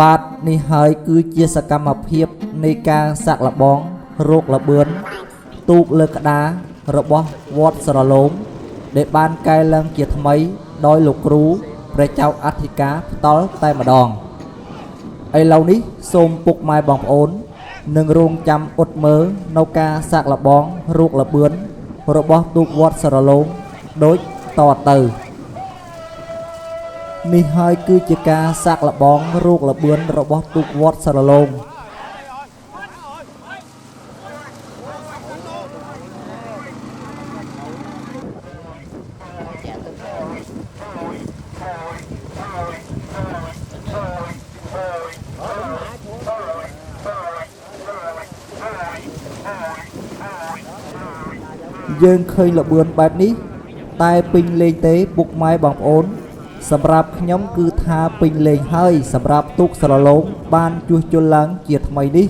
បាទនេះហើយគឺជាសកម្មភាពនៃការសាក់លបងរោគលបឿនទូកលើក្តាររបស់វត្តស្រឡូមដែលបានកែឡើងជាថ្មីដោយលោកគ្រូព្រះចៅអធិការផ្ទាល់តែម្ដងឥឡូវនេះសូមពុកម៉ែបងប្អូននឹងរងចាំអ៊ុតមើលនៅការសាក់លបងរោគលបឿនរបស់ទូកវត្តស្រឡូមដូចតទៅនេះហើយគឺជាការសាក់លបងរោគលបឿនរបស់ទូកវត្តស្រឡូមយើងឃើញលបឿនបែបនេះតែពេញលេងទេពុកម៉ែបងប្អូនសម្រាប់ខ្ញុំគឺថាពេញលេងហើយសម្រាប់ទូកស្រឡូមបានជួសជុលឡើងជាថ្មីនេះ